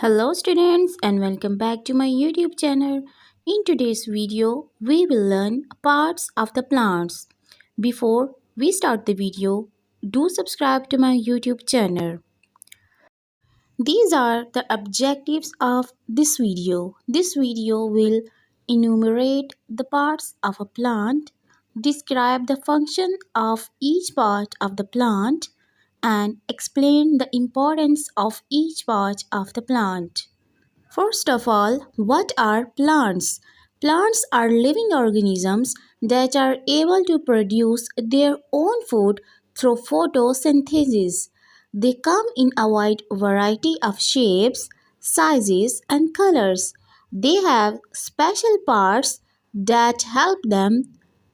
Hello students and welcome back to my YouTube channel. In today's video, we will learn parts of the plants. Before we start the video, do subscribe to my YouTube channel. These are the objectives of this video. This video will enumerate the parts of a plant, describe the function of each part of the plant, and explain the importance of each part of the plant. First of all, what are plants? Plants are living organisms that are able to produce their own food through photosynthesis. They come in a wide variety of shapes, sizes, and colors. They have special parts that help them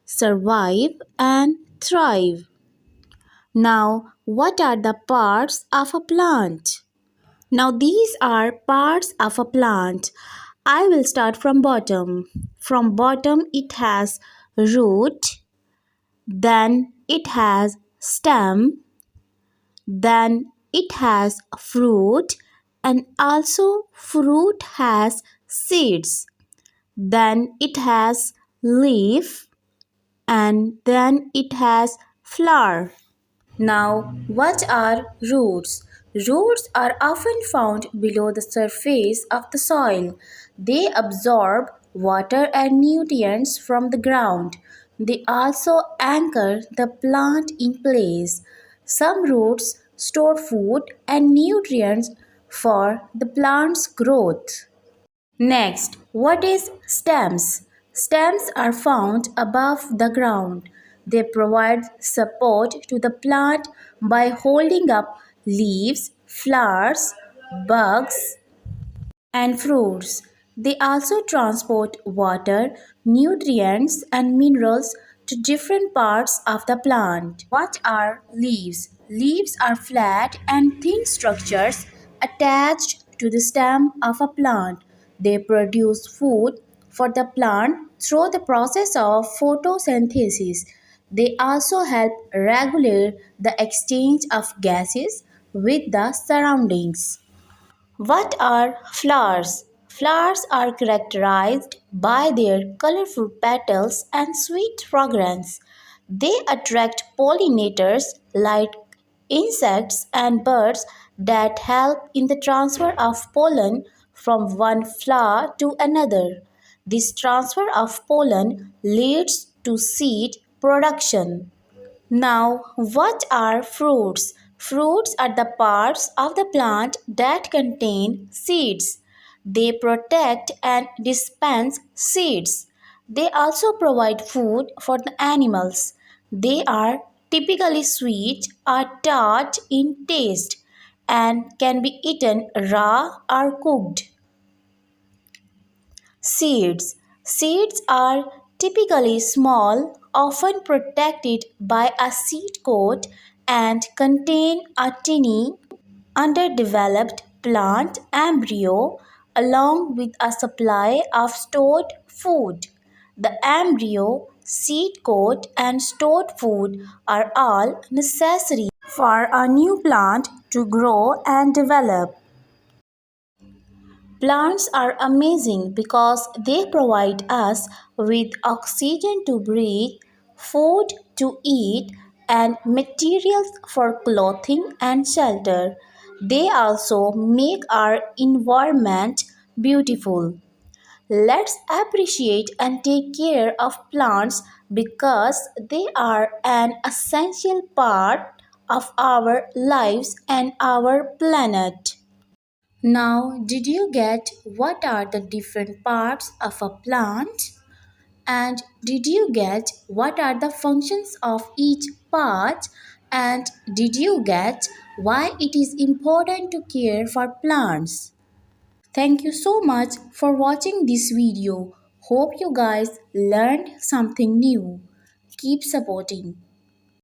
survive and thrive. Now, what are the parts of a plant? Now these are parts of a plant. I will start from bottom. From bottom it has root, then it has stem, then it has fruit and also fruit has seeds. Then it has leaf and then it has flower. Now, what are roots? Roots are often found below the surface of the soil. They absorb water and nutrients from the ground. They also anchor the plant in place. Some roots store food and nutrients for the plant's growth. Next, what is stems? Stems are found above the ground. They provide support to the plant by holding up leaves, flowers, bugs, and fruits. They also transport water, nutrients, and minerals to different parts of the plant. What are leaves? Leaves are flat and thin structures attached to the stem of a plant. They produce food for the plant through the process of photosynthesis. They also help regulate the exchange of gases with the surroundings. What are flowers? Flowers are characterized by their colorful petals and sweet fragrance. They attract pollinators like insects and birds that help in the transfer of pollen from one flower to another. This transfer of pollen leads to seed production. Now, what are fruits? Fruits are the parts of the plant that contain seeds. They protect and dispense seeds. They also provide food for the animals. They are typically sweet or tart in taste and can be eaten raw or cooked. Seeds. Seeds are typically small, often protected by a seed coat, and contain a tiny, underdeveloped plant embryo along with a supply of stored food. The embryo, seed coat, and stored food are all necessary for a new plant to grow and develop. Plants are amazing because they provide us with oxygen to breathe, food to eat, and materials for clothing and shelter. They also make our environment beautiful. Let's appreciate and take care of plants because they are an essential part of our lives and our planet. Now, did you get what are the different parts of a plant? And did you get what are the functions of each part? And did you get why it is important to care for plants? Thank you so much for watching this video. Hope you guys learned something new. Keep supporting.